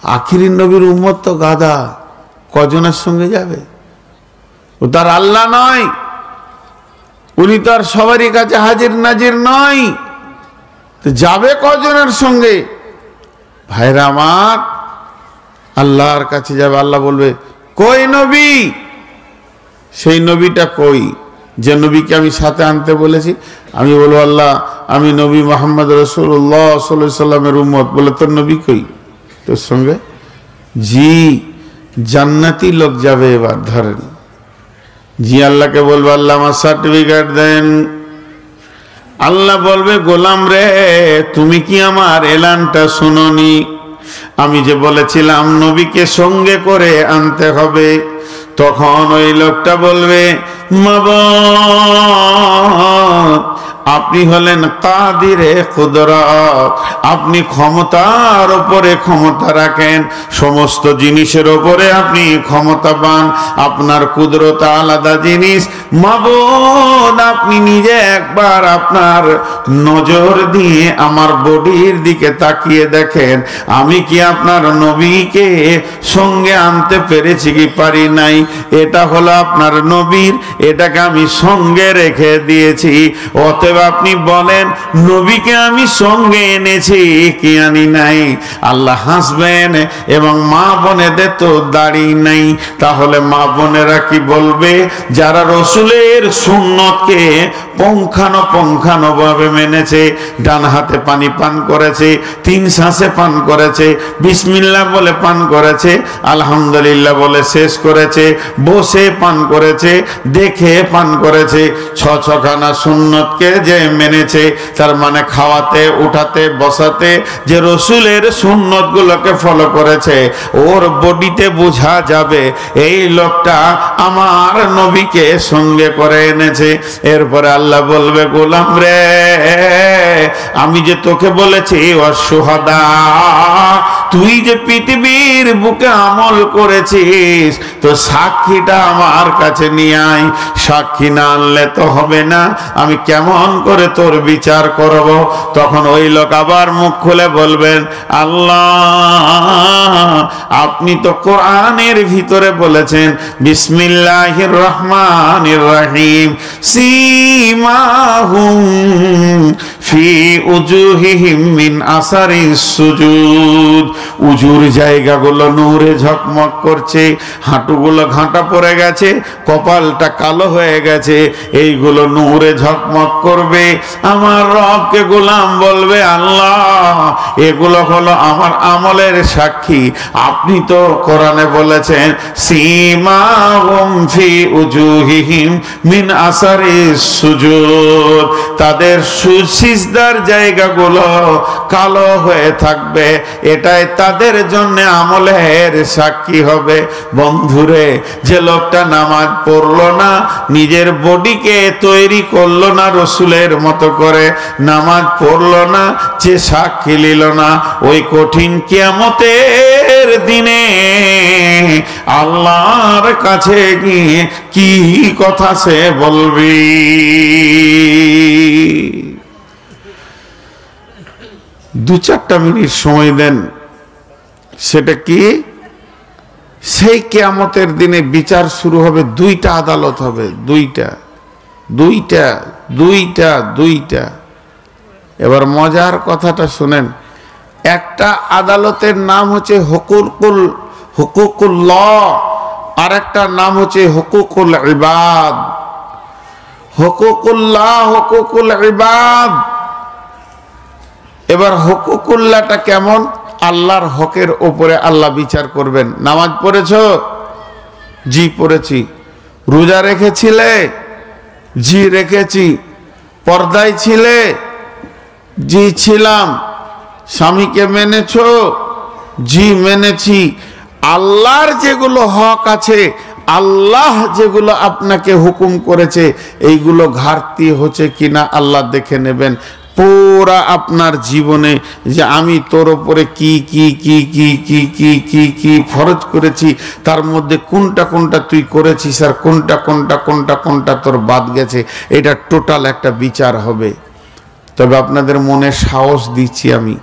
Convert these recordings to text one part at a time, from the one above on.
আখিরি নবীর উম্মত তো গাধা, কজনের সঙ্গে যাবে? ও তার আল্লাহ নয়, উনি তো আর সবারই কাছে হাজির নাজির নয়, তো যাবে কজনের সঙ্গে? ভাইরা আমার, আল্লাহর কাছে যাবে, আল্লাহ বলবে কই নবী? সেই নবীটা কই যে নবীকে আমি সাথে আনতে বলেছি? আমি বলবো আল্লাহ আমি নবী মুহাম্মদ রাসূলুল্লাহ সাল্লাল্লাহু আলাইহি সাল্লামের উম্মত। বলে তোর নবী কই তোর সঙ্গে? জি জান্নাতি লোক যাবে। এবার ধরেন, জি আল্লাহকে বলবো আল্লাহ আমার সার্টিফিকেট দেন। আল্লাহ বলবে গোলাম রে তুমি কি আমার এলানটা শুনোনি? আমি যে বলেছিলাম নবীকে সঙ্গে করে আনতে হবে। তখন ওই লোকটা বলবে মাবুদ আপনি হলেন কাদিরে কুদরত, আপনি ক্ষমতার উপরে ক্ষমতা রাখেন, সমস্ত জিনিসের উপরে আপনি ক্ষমতাবান, আপনার কুদরত আলাদা জিনিস। মাবুদ আপনি নিজে একবার আপনার নজর দিয়ে আমার বডির দিকে তাকিয়ে দেখেন আমি কি আপনার নবীকে সঙ্গে আনতে পেরেছি কি পারি নাই? এটা হলো আপনার নবীর, এটাকে আমি সঙ্গে রেখে দিয়েছি। অতএব আপনি বলেন নবীকে আমি সঙ্গে এনেছি কি আনি নাই? আল্লাহ হাসবেন। এবং মা বোনেদের তো দাড়ি নাই, তাহলে মা বোনেরা কি বলবে? যারা রসুলের সুন্নতকে পুঙ্খানুপুঙ্খানু ভাবে মেনেছে, ডান হাতে পানি পান করেছে, 3 শ্বাসে পান করেছে, বিসমিল্লাহ বলে পান করেছে, আলহামদুলিল্লাহ বলে শেষ করেছে, বসে পান করেছে, দেখে পান করেছে, 6 সুন্নতকে যে মেনেছে, তার মানে খাওয়াতে উঠাতে বসাতে যে রসুলের সুন্নত গুলোকে ফলো করেছে, ওর বডিতে বোঝা যাবে এই লোকটা আমার নবীকে সঙ্গে করে এনেছে। এরপরে আল্লাহ বলবে গোলাম রে আমি যে তোকে বলেছি অশুহাদা, তুই যে পৃথিবীর বুকে আমল করেছিস তো সাক্ষীটা আমার কাছে নিয়ে আয়। সাক্ষী না আনলে তো হবে না, আমি কেমন করে তোর বিচার করব? তখন ওই লোক আবার মুখ খুলে বলবেন আল্লাহ আপনি তো কোরআনের ভিতরে বলেছেন বিসমিল্লাহির রহমানির রহিম সীমাহুম ফি উজুহিহিম মিন আসারিস সুজুদ। উজুর জায়গাগুলো নূরে ঝকমক করছে, হাঁটুগুলো ঘাঁটা পড়ে গেছে, কপালটা কালো হয়ে গেছে, এইগুলো নূরে ঝকমক করবে। আমার রবকে গোলাম বলবে আল্লাহ এগুলো হলো আমার আমলের সাক্ষী। আপনি তো কোরআনে বলেছেন সীমাহুম ফি উজুহিহিম মিন আসারিস সুজুদ, তাদের সুসিজদার জায়গাগুলো কালো হয়ে থাকবে, এটাই তাদের জন্য আমলের সাক্ষী হবে। বন্ধুরে যে লোকটা নামাজ পড়লো না, নিজের বডিকে তৈরি করলো না রসুলের মতো করে, নামাজ পড়লো না, যে সাক্ষী নিল না, ওই কঠিন কিয়ামতের দিনে আল্লাহর কাছে গিয়ে কি কথা সে বলবি? দু 4টা মিনিট সময় দেন। সেটা কি? সেই কিয়ামতের দিনে বিচার শুরু হবে, 2টা আদালত হবে, 2টা। এবার মজার কথাটা শুনেন। একটা আদালতের নাম হচ্ছে হুকুকুল্লাহ, আর একটা নাম হচ্ছে হুকুকুল ইবাদ। হুকুকুল্লাহ হুকুকুল ইবাদ। এবার হুকুকুল্লাহটা কেমন? আল্লাহর হকের উপরে আল্লাহ বিচার করবেন। নামাজ পড়েছো? জি পড়েছি। রোজা রেখেছিলে? জি রেখেছি। পর্দায় ছিলে? জি ছিলাম। স্বামীকে মেনেছো? জি মেনেছি। আল্লাহর যেগুলো হক আছে, আল্লাহ যেগুলো আপনাকে হুকুম করেছে, এইগুলো ঘাটতি হচ্ছে কিনা আল্লাহ দেখে নেবেন। পুরা আপনার জীবনে যে আমি তোর উপরে কি কি কি কি কি কি কি কি ফরজ করেছি, তার মধ্যে কোনটা কোনটা তুই করেছিস আর কোনটা কোনটা কোনটা কোনটা তোর বাদ গেছে, এটা টোটাল একটা বিচার হবে। তবে আপনাদের মনে সাহস দিচ্ছি আমি,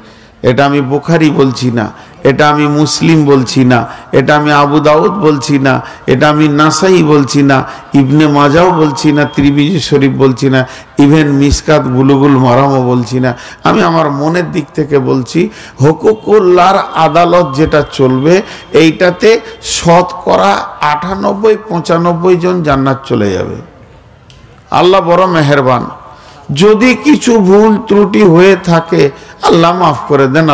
এটা আমি বুখারী বলছি না, এটা আমি মুসলিম বলছি না, এটা আমি আবু দাউদ বলছি না, এটা আমি নাসাই বলছি না, ইবনে মাজাও বলছি না, তিরমিজি শরীফ বলছি না, ইভেন মিসকাত বুলুগুল মারামও বলছি না। আমি আমার মনের দিক থেকে বলছি, হুকুকুল্লাহর আদালত যেটা চলবে এইটাতে শতকরা 98-95 জন জান্নাত চলে যাবে। আল্লাহ বড় মেহেরবান। যদি কিছু ভুল ত্রুটি হয়ে থাকে আল্লাহ মাফ করে দেন,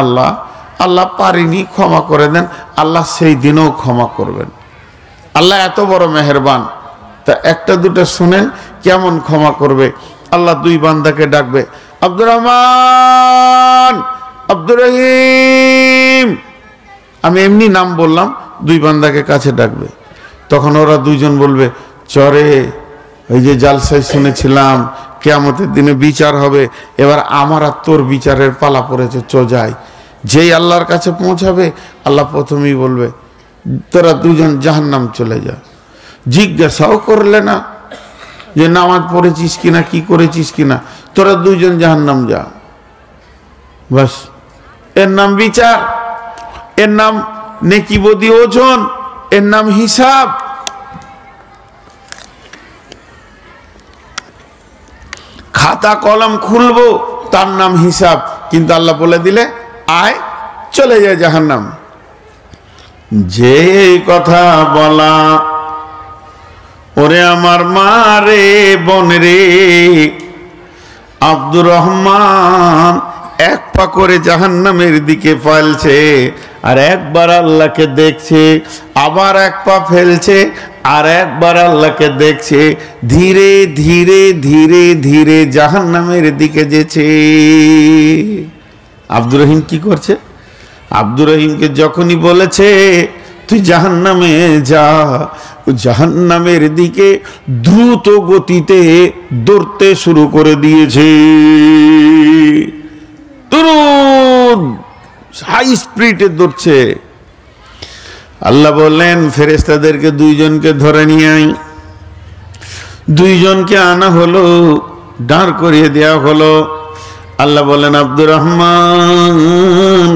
আল্লাহ পারিনি ক্ষমা করে দেন, আল্লাহ সেই দিনও ক্ষমা করবেন। আল্লাহ এত বড় মেহেরবান। তা একটা দুটো শুনেন কেমন ক্ষমা করবে। আল্লাহ দুই বান্দাকে ডাকবে, আব্দুর রহমান, আব্দুর রহিম, আমি এমনি নাম বললাম, দুই বান্দাকে কাছে ডাকবে। তখন ওরা দুইজন বলবে, চরে ওই যে জালসায় শুনেছিলাম কিয়ামতের দিনে বিচার হবে, এবার আমার আর তোর বিচারের পালা পড়েছে, চ যাই। যেই আল্লাহর কাছে পৌঁছাবে আল্লাহ প্রথমেই বলবে, তোরা দুজন জাহান্নাম চলে যা। জিজ্ঞাসাও করলে না যে নামাজ পড়েছিস কিনা, কি করেছিস কিনা, তোরা দুইজন জাহান্নাম যা। বাস, এর নাম বিচার, এর নাম নেকিবদি ওজন, এর নাম হিসাব। খাতা কলম খুলবো তার নাম হিসাব, কিন্তু আল্লাহ বলে দিলে আয় চলে যায় জাহান্নাম। যে কথা বলা, ওরে আমার মা রে বোন রে, আব্দুর রহমান এক পা করে জাহান্নামের দিকে ফেলছে, আর একবার আল্লাহকে দেখছে, আবার এক পা ফেলছে, আর একবার আল্লাহকে দেখছে, ধীরে ধীরে ধীরে ধীরে জাহান্নামের দিকে যেছে। আব্দুর রহিম কি করছে? আব্দুর রহিমকে যখনই বলেছে তুই জাহান্নামে যা, জাহান্নামের দিকে দ্রুত গতিতে দৌড়তে শুরু করে দিয়েছে। হাই স্পিডে দৌড়ছে। আল্লাহ বললেন ফেরেশতাদেরকে দুইজনকে ধরে নিয়ে আই। দুইজনকে আনা হলো, দাঁড় করিয়ে দেওয়া হলো। আল্লাহ বলেন, আব্দুর রহমান,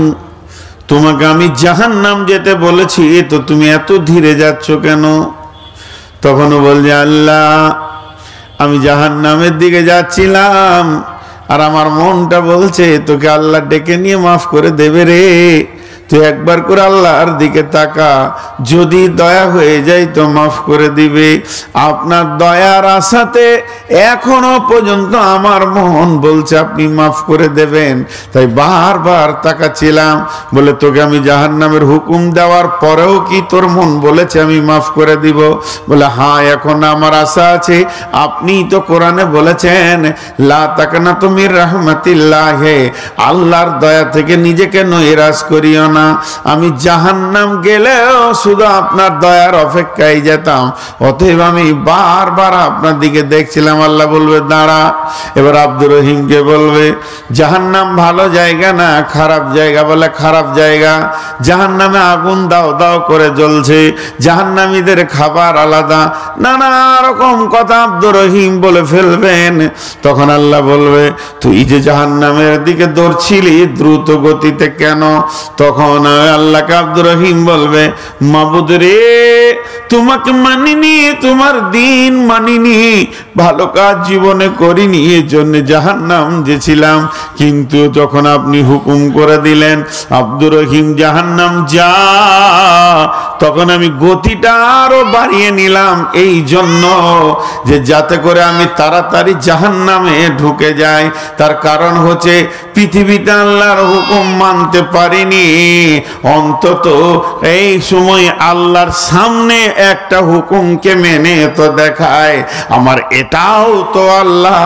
তোমাকে আমি জাহান্নাম যেতে বলেছি, তো তুমি এত ধীরে যাচ্ছ কেন? তখনও বলছে, আল্লাহ আমি জাহান্নামের দিকে যাচ্ছিলাম, আর আমার মনটা বলছে তোকে আল্লাহ ডেকে নিয়ে মাফ করে দেবে রে। তুই একবার করে আল্লাহর দিকে তাকা, যদি দয়া হয়ে যায় তো মাফ করে দিবে। আপনার দয়ার আশাতে এখনো পর্যন্ত আমার মন বলছে আপনি মাফ করে দেবেন, তাই বারবার তাকাচ্ছিলাম। বলে তোকে আমি জাহান্নামের হুকুম দেওয়ার পরেও কি তোর মন বলেছে আমি মাফ করে দিব? বলে হ্যাঁ, এখন আমার আশা আছে। আপনি তো কোরআনে বলেছেন লা তাকনাতু মির রাহমাতিল্লাহ, আল্লাহর দয়া থেকে নিজেকে নৈরাশ করিও না। আমি জাহান্নাম গেলেও শুধু আপনার দয়ার অপেক্ষায় যেতাম, অতএব আমি বারবার আপনার দিকে দেখছিলাম। আল্লাহ বলবে দাঁড়া। এবার আব্দুর রহিমকে বলবে, জাহান্নাম ভালো জায়গা না খারাপ জায়গা? বলে খারাপ জায়গা। জাহান্নামে আগুন দাও দাও করে জ্বলছে, জাহান্নামীদের খাবার আলাদা, নানা রকম কথা আব্দুর রহিম বলে ফেলবেন। তখন আল্লাহ বলবে, তুই যে জাহান্নামের দিকে দৌড়ছিলি দ্রুত গতিতে কেন? তখন আল্লাহকে আব্দুর রহিম বলবে, মাবুদ রে, তোমাকে মানিনি, তোমার দিন মানিনি, ভালো কাজ জীবনে করিনি, এর জন্য জাহান্নাম যেছিলাম। কিন্তু যখন আপনি হুকুম করে দিলেন আব্দুর রহিম জাহান্নাম যা, তখন আমি গতিটা আরো বাড়িয়ে নিলাম, এই জন্য যে যাতে করে আমি তাড়াতাড়ি জাহান্নামে ঢুকে যাই। তার কারণ হচ্ছে পৃথিবীতে আল্লাহর হুকুম মানতে পারিনি, অন্তত এই সময় আল্লাহর সামনে একটা হুকুমকে মেনে তো দেখায়। আমার এটাও তো আল্লাহ,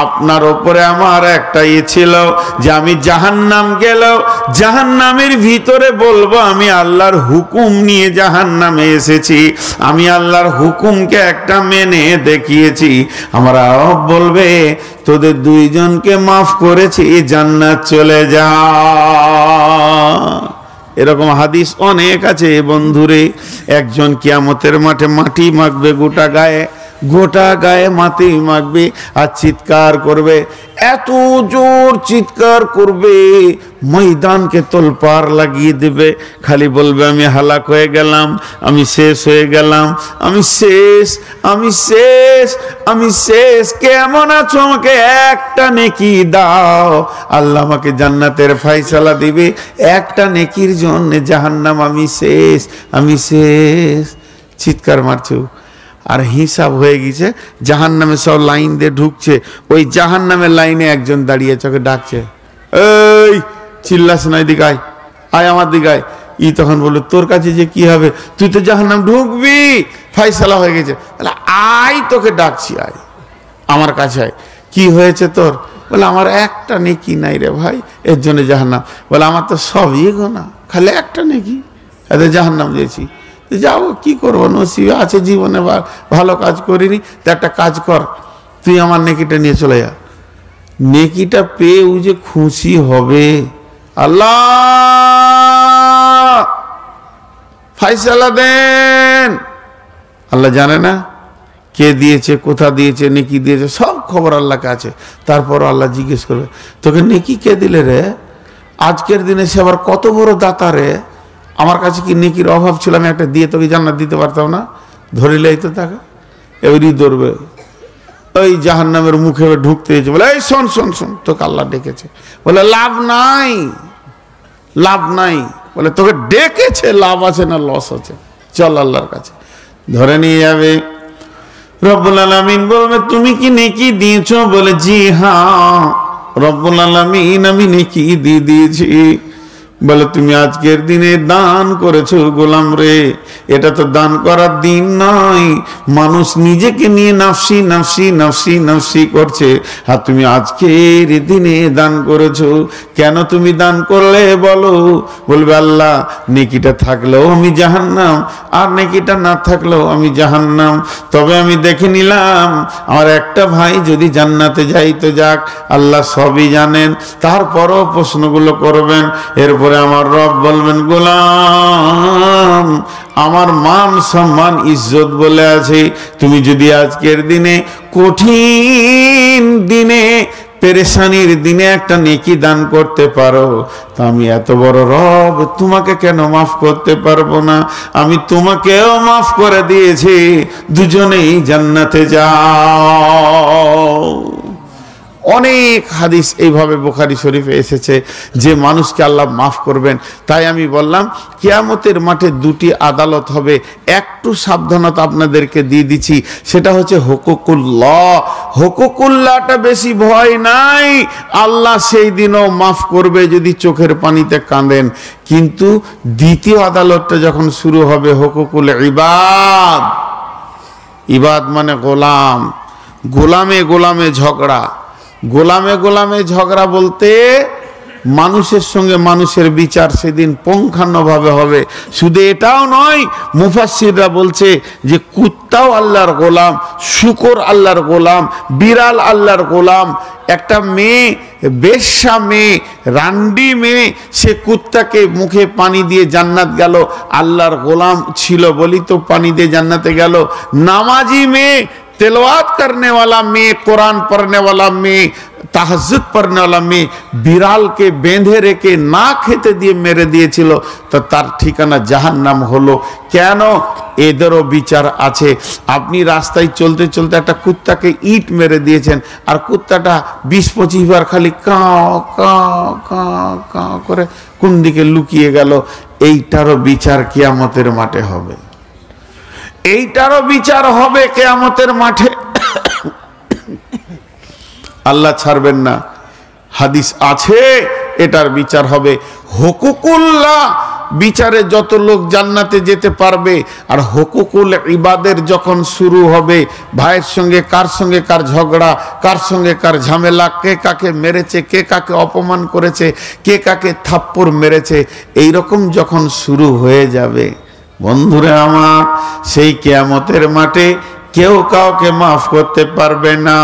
আপনার উপরে আমার একটা ছিল যে আমি জাহান্নাম গেলেও জাহান্নামের ভিতরে বলবো আমি আল্লাহর হুকুম নিয়ে জাহান্নামে এসেছি, আমি আল্লাহর হুকুমকে একটা মেনে দেখিয়েছি। আমার রব বলবে তোদের দুইজনকে মাফ করেছি, জান্নাত চলে যা। এরকম হাদিস অনেক আছে বন্ধুরে। একজন কিয়ামতের মাঠে মাটি মাখবে গোটা গায়ে, গোটা গায়ে মাটি মাখবে আর চিৎকার করবে, এত জোর চিৎকার করবে ময়দানকে তোলপাড় লাগিয়ে দেবে। খালি বলবে আমি হালাক হয়ে গেলাম, আমি শেষ হয়ে গেলাম, আমি শেষ, আমি শেষ, আমি শেষ। কেমন আছো, আমাকে একটা নেকি দাও। আল্লাহ আমাকে জান্নাতের ফয়সালা দিবে, একটা নেকির জন্য জাহান্নাম, আমি শেষ, আমি শেষ। চিৎকার মারছো আর হিসাব হয়ে গেছে, জাহান্নামে সব লাইন দিয়ে ঢুকছে। ওই জাহান্নামের লাইনে একজন দাঁড়িয়ে চোখে ডাকছে, এই চিল্লাস না, এদিকে আয়, আয় আমার দিকে আয়। ই তখন বললো তোর কাছে যে কি হবে, তুই তো জাহান্নাম ঢুকবি, ফয়সালা হয়ে গেছে। বলে আয়, তোকে ডাকছি, আয় আমার কাছে আয়। কি হয়েছে তোর? বলে আমার একটা নেকি নাই রে ভাই, এর জন্য জাহান্নাম। বলে আমার তো সবই গোনা, খালি একটা নেকি, এতে জাহান্নাম দিয়েছি। যাও, কি করবো, নসিবে আছে, জীবনে ভালো কাজ করিনি, তো একটা কাজ কর, তুই আমার নেকিটা নিয়ে চলে যা। নেকিটা পেয়ে ও যে খুশি হবে, আল্লাহ ফয়সালা দেন। আল্লাহ জানে না কে দিয়েছে, কোথা দিয়েছে, নেকি দিয়েছে, সব খবর আল্লাহকে আছে। তারপর আল্লাহ জিজ্ঞেস করবে তোকে নেকি কে দিলে রে? আজকের দিনে সে আবার কত বড় দাতা রে, আমার কাছে কি নেকির অভাব ছিল, আমি একটা দিয়ে তোকে জান্নাত দিতে পারতাম না? ধরিলেই তো তাকে এবারই ধরবে, ওই জাহান্নামের মুখে ঢুকতে হয়েছে। বলে এই শোন শোন শোন, তোকে আল্লাহ ডেকেছে। বলে লাভ নাই, লাভ নাই। বলে তোকে ডেকেছে, লাভ আছে না লস আছে, চল আল্লাহর কাছে। ধরে নিয়ে যাবে। রব্বুল আলামিন বলবে তুমি কি নেকি দিয়েছো? বলে জি হ্যাঁ রব্বুল আলামিন, আমি নেকি দিয়ে দিয়েছি। বলে তুমি আজকের দিনে দান করেছো গোলাম রে, এটা তো দান করার দিন নয়, মানুষ নিজেকে নিয়ে নাফসি নাফসি নাফসি নাফসি করছে, আর তুমি আজকের দিনে দান করেছো। কেন তুমি দান করলে বলো? বলবে আল্লাহ নেকিটা থাকলেও আমি জাহান্নাম, আর নেকিটা না থাকলেও আমি জাহান্নাম। তবে আমি দেখে নিলাম আমার একটা ভাই যদি জান্নাতে যাই তো যাক, আল্লাহ সবই জানেন। তারপরও প্রশ্নগুলো করবেন। এরপরে আমার রব বলবেন গোলাম আমার মান সম্মান ইজ্জত বলে আছে, তুমি যদি আজকের দিনে কঠিন দিনে পেরেশানির দিনে একটা নেকি দান করতে পারো, তা আমি এত বড় রব তোমাকে কেন মাফ করতে পারবো না? আমি তোমাকেও মাফ করে দিয়েছি, দুজনেই জান্নাতে যাও। অনেক হাদিস এইভাবে বুখারী শরীফে এসেছে যে মানুষকে আল্লাহ মাফ করবেন। তাই আমি বললাম কিয়ামতের মাঠে দুটি আদালত হবে, একটু সাবধানতা আপনাদেরকে দিয়ে দিচ্ছি, সেটা হচ্ছে হুকুকুল্লাহ। হুকুকুল্লাহটা বেশি ভয় নাই, আল্লাহ সেই দিনও মাফ করবে যদি চোখের পানিতে কাঁদেন। কিন্তু দ্বিতীয় আদালতটা যখন শুরু হবে হুকুকুল ইবাদ, ইবাদ মানে গোলাম, গোলামে গোলামে ঝগড়া। গোলামে গোলামে ঝগড়া বলতে মানুষের সঙ্গে মানুষের বিচার সেদিন পুঙ্খানুভাবে হবে। শুধু এটাও নয়, মুফাসসিররা বলছে যে কুত্তাও আল্লাহর গোলাম, শূকর আল্লাহর গোলাম, বিড়াল আল্লাহর গোলাম। একটা মেয়ে, বেশ্যা মেয়ে, রান্ডি মেয়ে, সে কুত্তাকে মুখে পানি দিয়ে জান্নাত গেল, আল্লাহর গোলাম ছিল বলি তো পানি দিয়ে জান্নাতে গেল। নামাজি মেয়ে, তেলাওয়াত करने वाला মেয়ে, কোরআন পড়নে वाला মেয়ে, তাহাজ্জুদ পড়নে वाला মেয়ে, বিড়ালকে বেঁধে রেখে না খেতে দিয়ে মেরে দিয়েছিল, তো তার ঠিকানা জাহান্নাম হলো। কেন? এদেরও বিচার আছে। আপনি রাস্তায় চলতে চলতে একটা কুত্তাকে ইট মেরে দিয়েছেন, আর কুত্তাটা 20-25 বার খালি কাঁ কাঁ কাঁ কাঁ করে কোন দিকে লুকিয়ে গেল। এইটারও বিচার কিয়ামতের মাঠে হবে, এইটারও বিচার হবে কিয়ামতের মাঠে। আল্লাহ ছাড়বেন না, হাদিস আছে এটার বিচার হবে। হুকুকুল্লাহ বিচারে যত লোক জান্নাতে যেতে পারবে, আর হুকুকুল ইবাদের যখন শুরু হবে, ভাইয়ের সঙ্গে কার ঝগড়া, কার সঙ্গে কার ঝামেলা, কে কাকে মেরেছে, কে কাকে অপমান করেছে, কে কাকে থাপ্পড় মেরেছে, এই রকম যখন শুরু হয়ে যাবে বন্ধুরা আমার, সেই কিয়ামতের মাঠে কেউ কাউকে মাফ করতে পারবে না,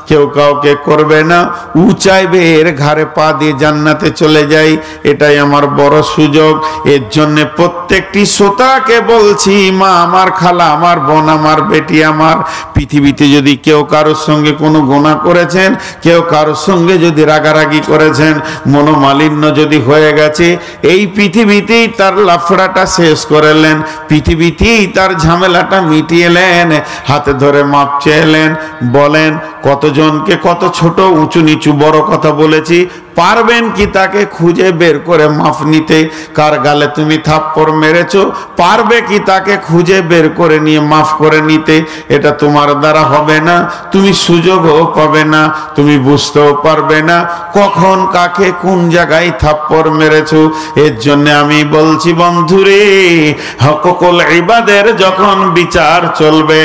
কেউ কাউকে করবে না। ও চাইবে এর ঘাড়ে পা দিয়ে জান্নাতে চলে যাই, এটাই আমার বড় সুযোগ। এর জন্য প্রত্যেকটি শ্রোতাকে বলছি, মা আমার, খালা আমার, বোন আমার, বেটি আমার, পৃথিবীতে যদি কেউ কারোর সঙ্গে কোনো গুনাহ করেছেন, কেউ কারোর সঙ্গে যদি রাগারাগি করেছেন, মনোমালিন্য যদি হয়ে গেছে, এই পৃথিবীতেই তার লাফড়াটা শেষ করলেন, পৃথিবীতেই তার ঝামেলাটা মিটিয়েলেন, হাতে ধরে মাপ চেয়েলেন। বলেন কতজনকে কত ছোট উঁচু নিচু বড় কথা বলেছি, পারবেন কি তাকে খুঁজে বের করে মাফ নিতে? কার গালে তুমি থাপ্পড় মেরেছো, পারবে কি তাকে খুঁজে বের করে নিয়ে মাফ করে নিতে? এটা তোমার দ্বারা হবে না, তুমি সুযোগও পাবে না, তুমি বুঝতেও পারবে না কখন কাকে কোন জায়গায় থাপ্পড় মেরেছো। এর জন্য আমি বলছি বন্ধুরে, হকুকুল ইবাদের যখন বিচার চলবে,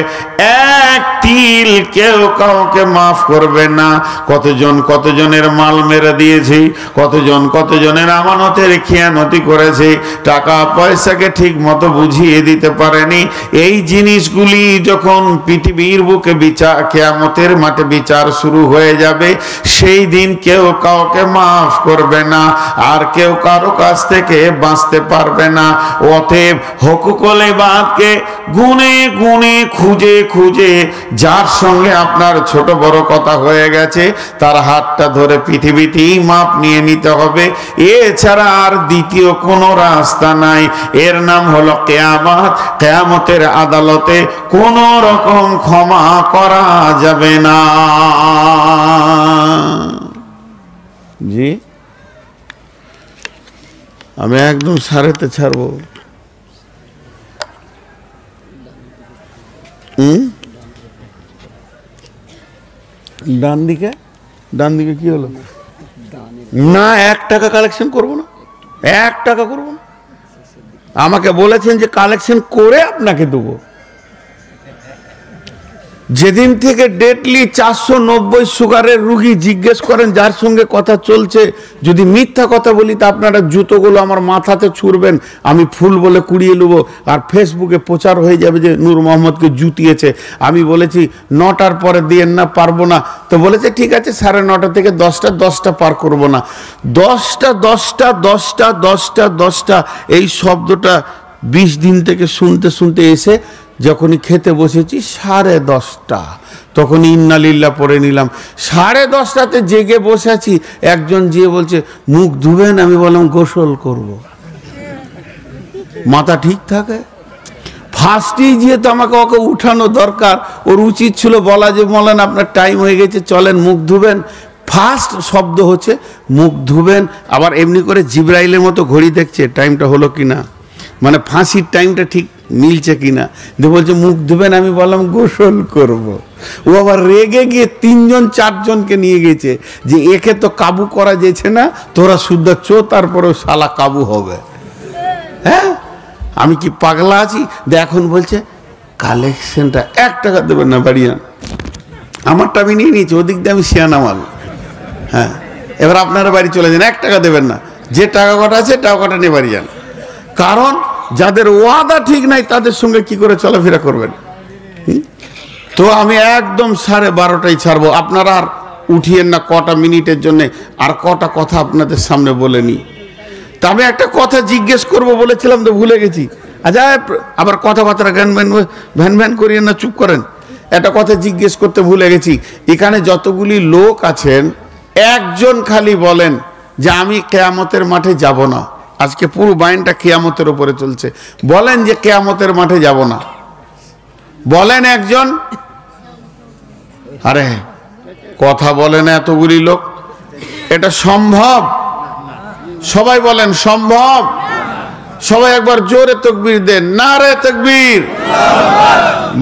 এক তিল কেউ কাউকে মাফ করবে না। কতজনের মাল মেরে দিয়েছে, কতজনের আমানতের খিয়ানতি করেছে, টাকা পয়সাকে ঠিক মতো বুঝিয়ে দিতে পারেনি। এই জিনিসগুলি যখন পৃথিবীর বুকে বিচার, কিয়ামতের মাঠে বিচার শুরু হয়ে যাবে, সেই দিন কেউ কাউকে মাফ করবে না, আর কেউ কারো কাছ থেকে বাঁচতে পারবে না। অতএব হকুকুল ইবাদকে গুনে গুনে খুঁজে খুঁজে যার সঙ্গে আপনার ছোট বড় কথা হয়ে গেছে, তার হাতটা ধরে পৃথিবীতেই মাপ নিয়ে নিতে হবে। এছাড়া আর দ্বিতীয় কোনো রাস্তা নাই। এর নাম হলো কিয়ামত। কিয়ামতের আদালতে কোনো রকম ক্ষমা করা যাবে না। জি, আমি একদম সারেতে ছাড়বো। ডান দিকে কি হলো? না, 1 টাকা কালেকশন করবো না, 1 টাকা করবো না। আমাকে বলেছেন যে কালেকশন করে আপনাকে দেবো। যেদিন থেকে ডেটলি 490 সুগারের রুগী জিজ্ঞেস করেন যার সঙ্গে কথা চলছে, যদি মিথ্যা কথা বলি তা আপনারা জুতোগুলো আমার মাথাতে ছুড়বেন, আমি ফুল বলে কুড়িয়ে নেবো, আর ফেসবুকে প্রচার হয়ে যাবে যে নূর মোহাম্মদকে জুতিয়েছে। আমি বলেছি 9টার পরে দিয়েন না, পারবো না। তো বলেছে ঠিক আছে 9:30 থেকে 10টা পার করবো না। 10টা এই শব্দটা 20 দিন থেকে শুনতে শুনতে এসে যখনই খেতে বসেছি 10:30, তখন ইন্না লিল্লাহ পড়ে নিলাম। 10:30টাতে জেগে বসেছি, একজন যেয়ে বলছে মুখ ধুবেন, আমি বললাম গোসল করব। মাথা ঠিক থাকে? ফার্স্টেই যেহেতু আমাকে ওকে উঠানো দরকার, ওর উচিত ছিল বলা যে বলেন আপনার টাইম হয়ে গেছে, চলেন মুখ ধুবেন। ফার্স্ট শব্দ হচ্ছে মুখ ধুবেন। আবার এমনি করে জিব্রাইলের মতো ঘড়ি দেখছে টাইমটা হলো কিনা, মানে ফাঁসির টাইমটা ঠিক মিলছে কিনা, দিয়ে বলছে মুখ ধুবেন, আমি বললাম গোসল করব। ও আবার রেগে গিয়ে 3-4জনকে নিয়ে গেছে যে একে তো কাবু করা যেছে না, তোরা শুদ্ধ চো, তারপরেও শালা কাবু হবে। হ্যাঁ, আমি কি পাগলা আছি? এখন বলছে কালেকশনটা 1 টাকা দেবেন না, বাড়িয়ান। আমারটা আমি নিয়ে নিয়েছি, ওদিক দিয়ে আমি শিয়ানা মাল। হ্যাঁ, এবার আপনারা বাড়ি চলে যান, 1 টাকা দেবেন না, যে টাকা কটা আছে টাকা কটা নিয়ে বাড়ি যান। কারণ যাদের ওয়াদা ঠিক নাই তাদের সঙ্গে কি করে চলাফেরা করবেন? তো আমি একদম 12:30টায় ছাড়বো। আপনারা আর উঠিয়েন না কটা মিনিটের জন্য, আর কটা কথা আপনাদের সামনে বলে নি। তা আমি একটা কথা জিজ্ঞেস করব বলেছিলাম তো ভুলে গেছি। আচ্ছা, আবার কথাবার্তা ভ্যান ভ্যান করিয়েন না, চুপ করেন। একটা কথা জিজ্ঞেস করতে ভুলে গেছি। এখানে যতগুলি লোক আছেন, একজন খালি বলেন যে আমি কিয়ামতের মাঠে যাব না। আজকে পুরো বাইনটা কিয়ামতের উপরে চলছে। বলেন যে কিয়ামতের মাঠে যাব না, বলেন একজন। আরে কথা বলেন এতগুলি লোক, এটা সম্ভব? সবাই বলেন সম্ভব। সবাই একবার জোরে তাকবীর দেন, নারে তাকবীর।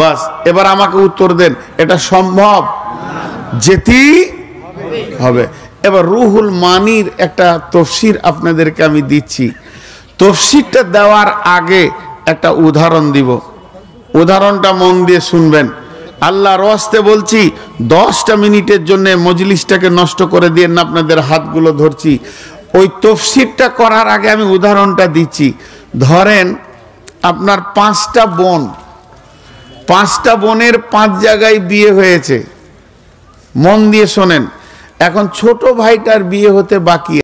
বাস, এবার আমাকে উত্তর দেন, এটা সম্ভব? যেতেই হবে। এবার রুহুল মানির একটা তফসির আপনাদেরকে আমি দিচ্ছি। তফসিরটা দেওয়ার আগে একটা উদাহরণ দিব, উদাহরণটা মন দিয়ে শুনবেন। আল্লাহর ওয়াস্তে বলছি, 10টা মিনিটের জন্য মজলিসটাকে নষ্ট করে দিয়ে না, আপনাদের হাতগুলো ধরছি। ওই তফসিরটা করার আগে আমি উদাহরণটা দিচ্ছি। ধরেন আপনার 5টা বোন, 5টা বোনের 5 জায়গায় বিয়ে হয়েছে, মন দিয়ে শোনেন। এখন ছোট ভাইটার বিয়ে হতে বাকি